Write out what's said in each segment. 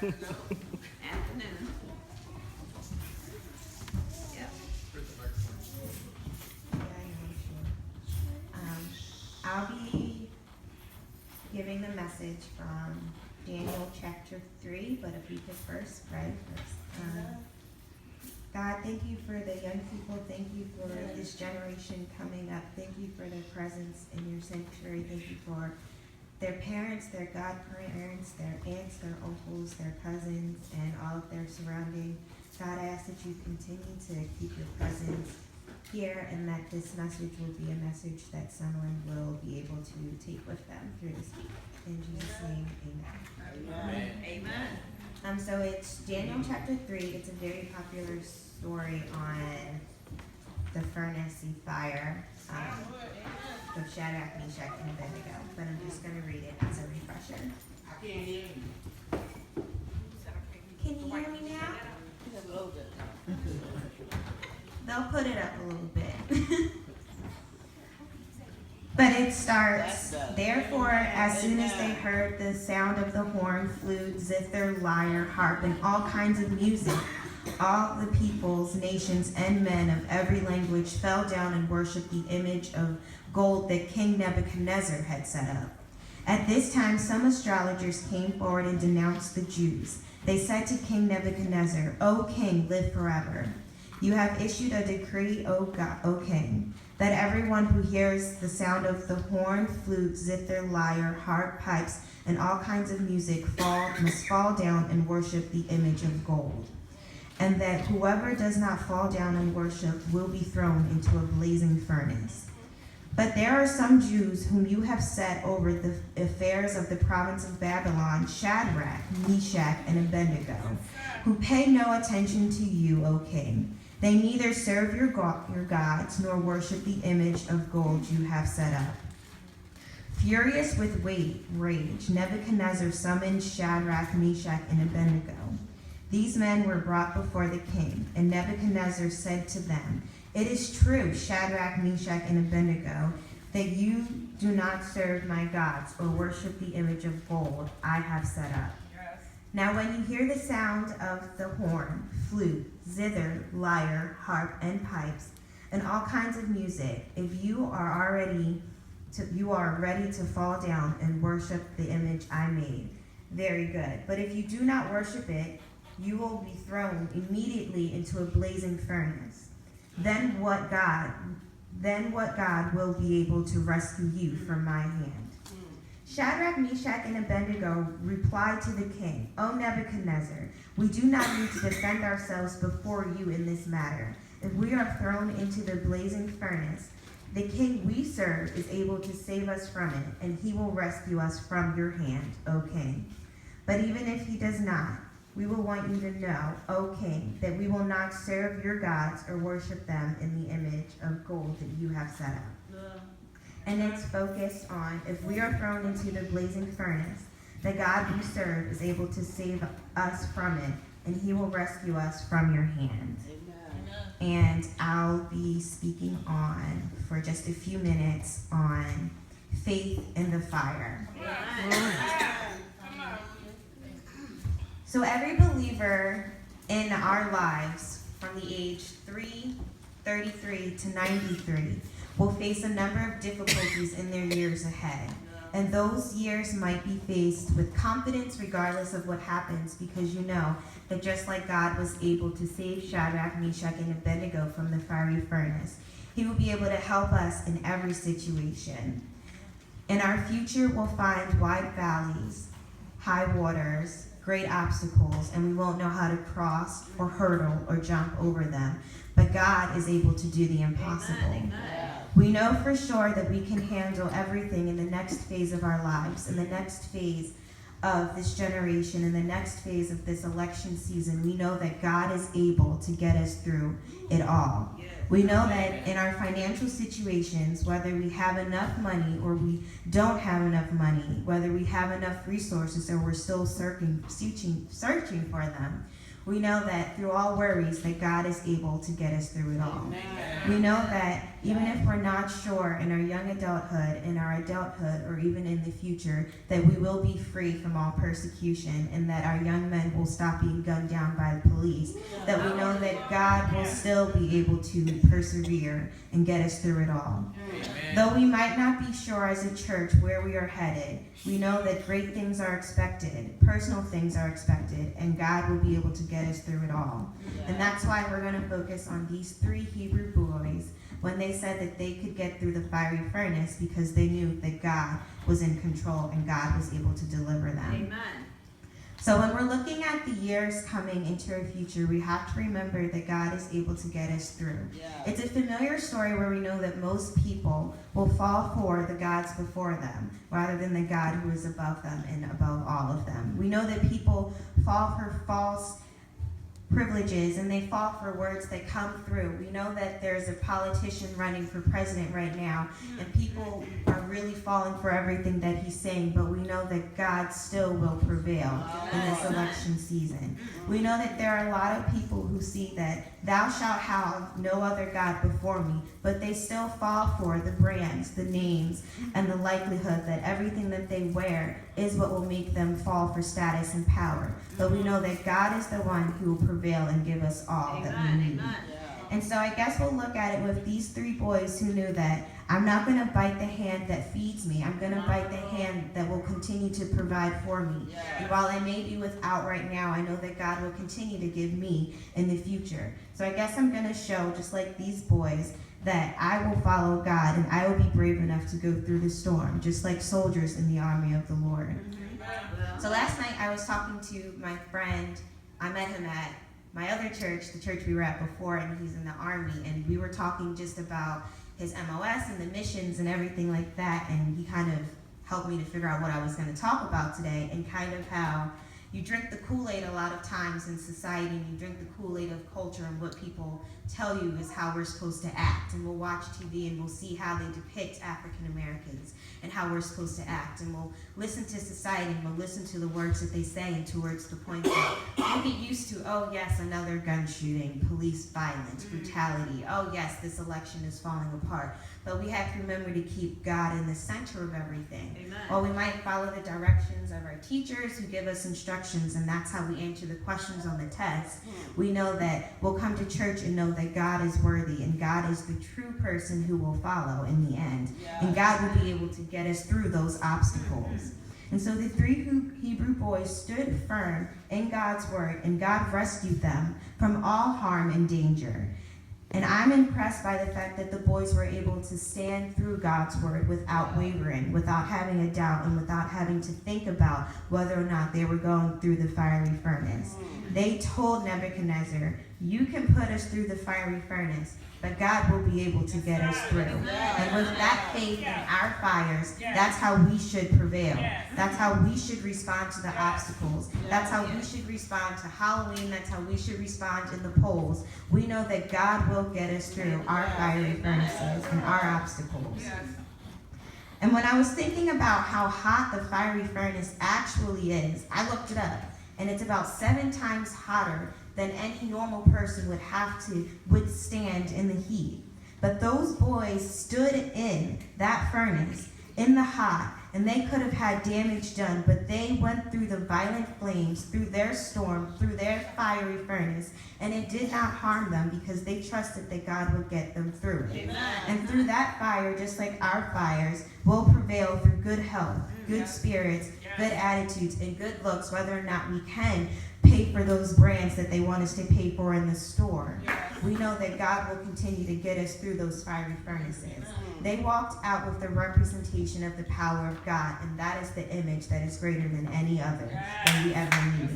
Afternoon. Yep. I'll be giving the message from Daniel chapter 3, but if we could first pray first. God, thank you for the young people. Thank you for this generation coming up. Thank you for their presence in your sanctuary. Thank you for their parents, their godparents, their aunts, their uncles, their cousins, and all of their surrounding. God, I ask that you continue to keep your presence here and that this message will be a message that someone will be able to take with them through this week. In Jesus' name, amen. Amen. So it's Daniel chapter 3. It's a very popular story on the furnace and fire of Shadrach, Meshach, and Abednego. But I'm just going to read it as a refresher. I can't hear you. Can you hear me now? They'll put it up a little bit. But it starts, therefore, as soon as they heard the sound of the horn, flute, zither, lyre, harp, and all kinds of music, all the peoples, nations, and men of every language fell down and worshipped the image of gold that King Nebuchadnezzar had set up. At this time, some astrologers came forward and denounced the Jews. They said to King Nebuchadnezzar, "O king, live forever. You have issued a decree, O king, that everyone who hears the sound of the horn, flute, zither, lyre, harp, pipes, and all kinds of music must fall down and worship the image of gold, and that whoever does not fall down and worship will be thrown into a blazing furnace. But there are some Jews whom you have set over the affairs of the province of Babylon, Shadrach, Meshach, and Abednego, who pay no attention to you, O king. They neither serve your gods nor worship the image of gold you have set up." Furious with rage, Nebuchadnezzar summoned Shadrach, Meshach, and Abednego. These men were brought before the king, and Nebuchadnezzar said to them, "It is true, Shadrach, Meshach, and Abednego, that you do not serve my gods or worship the image of gold I have set up. Now when you hear the sound of the horn, flute, zither, lyre, harp, and pipes, and all kinds of music, if you are ready to fall down and worship the image I made, very good. But if you do not worship it, you will be thrown immediately into a blazing furnace. Then what God will be able to rescue you from my hand?" Shadrach, Meshach, and Abednego replied to the king, "O Nebuchadnezzar, we do not need to defend ourselves before you in this matter. If we are thrown into the blazing furnace, the king we serve is able to save us from it, and he will rescue us from your hand, O king. But even if he does not, we will want you to know, O king, that we will not serve your gods or worship them in the image of gold that you have set up." And it's focused on, if we are thrown into the blazing furnace, the God we serve is able to save us from it, and he will rescue us from your hand. Amen. And I'll be speaking on, for just a few minutes, on faith in the fire. So every believer in our lives, from the age 33 to 93, will face a number of difficulties in their years ahead. And those years might be faced with confidence regardless of what happens, because you know that just like God was able to save Shadrach, Meshach, and Abednego from the fiery furnace, he will be able to help us in every situation. In our future, we'll find wide valleys, high waters, great obstacles, and we won't know how to cross or hurdle or jump over them. But God is able to do the impossible. Amen. We know for sure that we can handle everything in the next phase of our lives, in the next phase of this generation, in the next phase of this election season. We know that God is able to get us through it all. We know that in our financial situations, whether we have enough money or we don't have enough money, whether we have enough resources or we're still searching for them, we know that through all worries that God is able to get us through it all. We know that even if we're not sure in our young adulthood, in our adulthood, or even in the future, that we will be free from all persecution and that our young men will stop being gunned down by the police, that we know that God will still be able to persevere and get us through it all. Though we might not be sure as a church where we are headed, we know that great things are expected, personal things are expected, and God will be able to get us through it all. And that's why we're going to focus on these 3 Hebrew boys when they said that they could get through the fiery furnace because they knew that God was in control and God was able to deliver them. Amen. So when we're looking at the years coming into our future, we have to remember that God is able to get us through. It's a familiar story where we know that most people will fall for the gods before them rather than the God who is above them and above all of them. We know that people fall for false privileges and they fall for words that come through. We know that there's a politician running for president right now and people are really falling for everything that he's saying, but we know that God still will prevail in this election season. We know that there are a lot of people who see that thou shalt have no other God before me, but they still fall for the brands, the names, and the likelihood that everything that they wear is what will make them fall for status and power. But we know that God is the one who will prevail and give us all that we need. And so I guess we'll look at it with these 3 boys who knew that I'm not going to bite the hand that feeds me. I'm going to bite the hand that will continue to provide for me. And while I may be without right now, I know that God will continue to give me in the future. So I guess I'm going to show, just like these boys, that I will follow God and I will be brave enough to go through the storm, just like soldiers in the army of the Lord. So last night I was talking to my friend. I met him at my other church, the church we were at before, and he's in the army, and we were talking just about his MOS and the missions and everything like that, and he kind of helped me to figure out what I was going to talk about today, and kind of how you drink the Kool-Aid a lot of times in society, and you drink the Kool-Aid of culture, and what people tell you is how we're supposed to act. And we'll watch TV and we'll see how they depict African Americans and how we're supposed to act. And we'll listen to society and we'll listen to the words that they say and towards the point that we get used to, oh yes, another gun shooting, police violence, brutality. Oh yes, this election is falling apart. But we have to remember to keep God in the center of everything. Amen. While we might follow the directions of our teachers who give us instructions, and that's how we answer the questions on the test, we know that we'll come to church and know that God is worthy, and God is the true person who will follow in the end. And God will be able to get us through those obstacles. And so the 3 Hebrew boys stood firm in God's word, and God rescued them from all harm and danger. And I'm impressed by the fact that the boys were able to stand through God's word without wavering, without having a doubt, and without having to think about whether or not they were going through the fiery furnace. They told Nebuchadnezzar, you can put us through the fiery furnace, but God will be able to get us through. And with that faith in our fires, that's how we should prevail. That's how we should respond to the obstacles. That's how we should respond to Halloween. That's how we should respond in the polls. We know that God will get us through our fiery furnaces and our obstacles. And when I was thinking about how hot the fiery furnace actually is, I looked it up, and it's about 7 times hotter than any normal person would have to withstand in the heat. But those boys stood in that furnace in the hot, and they could have had damage done, but they went through the violent flames, through their storm, through their fiery furnace, and it did not harm them because they trusted that God would get them through it. And through that fire, just like our fires, will prevail through good health, good spirits, good attitudes, and good looks, whether or not we can pay for those brands that they want us to pay for in the store. We know that God will continue to get us through those fiery furnaces. They walked out with the representation of the power of God, and that is the image that is greater than any other that we ever need.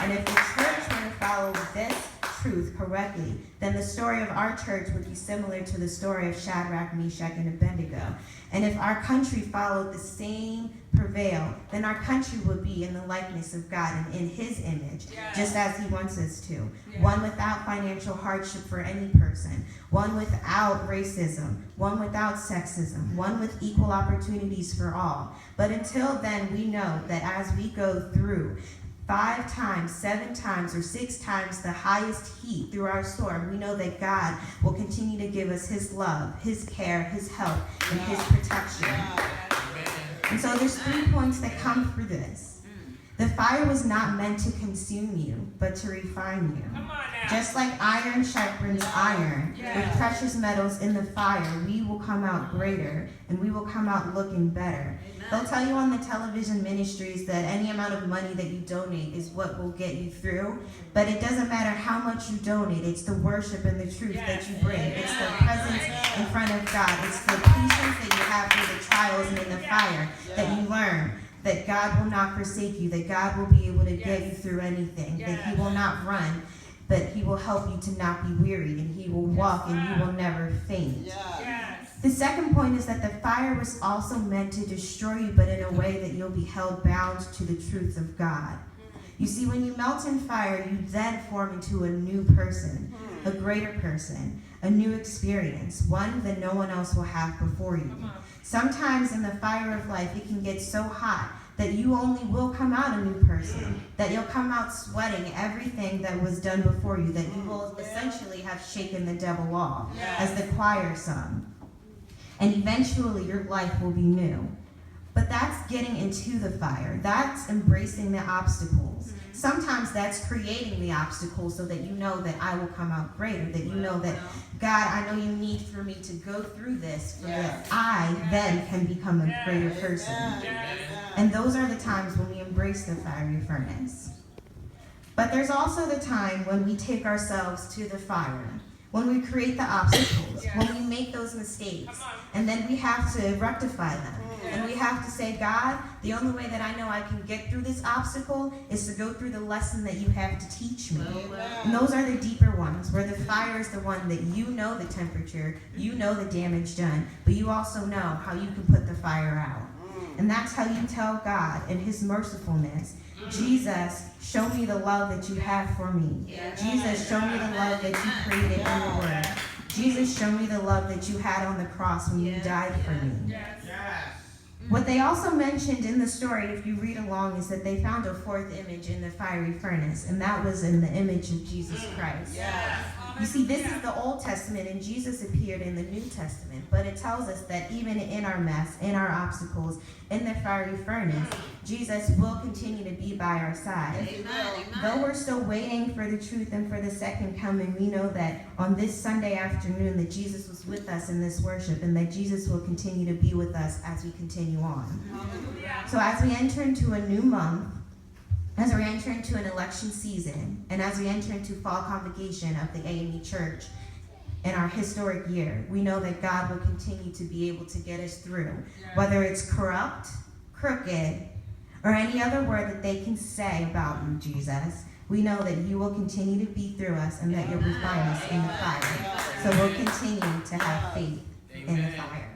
And if the church were to follow this truth correctly, then the story of our church would be similar to the story of Shadrach, Meshach, and Abednego. And if our country followed the same prevail, then our country would be in the likeness of God and in his image, just as he wants us to. One without financial hardship for any person, one without racism, one without sexism, one with equal opportunities for all. But until then, we know that as we go through 5 times, 7 times, or 6 times the highest heat through our storm, we know that God will continue to give us his love, his care, his help, and his protection. And so there's 3 points that come through this. The fire was not meant to consume you, but to refine you. Just like iron sharpens iron, with precious metals in the fire, we will come out greater, and we will come out looking better. They'll tell you on the television ministries that any amount of money that you donate is what will get you through, but it doesn't matter how much you donate. It's the worship and the truth that you bring. It's the presence in front of God. It's the patience that you have through the trials and in the fire that you learn. That God will not forsake you, that God will be able to get you through anything, that he will not run, but he will help you to not be wearied, and he will walk and you will never faint. The second point is that the fire was also meant to destroy you, but in a way that you'll be held bound to the truths of God. You see, when you melt in fire, you then form into a new person, a greater person, a new experience, one that no one else will have before you. Sometimes in the fire of life, it can get so hot that you only will come out a new person, that you'll come out sweating everything that was done before you, that you will essentially have shaken the devil off, as the choir sung. And eventually your life will be new. But that's getting into the fire. That's embracing the obstacles. Sometimes that's creating the obstacles so that you know that I will come out greater, that you know that, God, I know you need for me to go through this so that I then can become a greater person. And those are the times when we embrace the fiery furnace. But there's also the time when we take ourselves to the fire, when we create the obstacles, when we make those mistakes, and then we have to rectify them. And we have to say, God, the only way that I know I can get through this obstacle is to go through the lesson that you have to teach me. And those are the deeper ones, where the fire is the one that you know the temperature, you know the damage done, but you also know how you can put the fire out. And that's how you tell God in his mercifulness, Jesus, show me the love that you have for me. Jesus, show me the love that you created in the Word. Jesus, show me the love that you had on the cross when you died for me. What they also mentioned in the story, if you read along, is that they found a 4th image in the fiery furnace, and that was in the image of Jesus Christ. You see, this is the Old Testament, and Jesus appeared in the New Testament, but it tells us that even in our mess, in our obstacles, in the fiery furnace, Jesus will continue to be by our side. Though we're still waiting for the truth and for the second coming, we know that on this Sunday afternoon that Jesus was with us in this worship, and that Jesus will continue to be with us as we continue on. So as we enter into a new month, as we enter into an election season, and as we enter into fall convocation of the AME Church in our historic year, we know that God will continue to be able to get us through, whether it's corrupt, crooked, or any other word that they can say about you, Jesus. We know that you will continue to be through us and that you'll refine us in the fire. So we'll continue to have faith in the fire.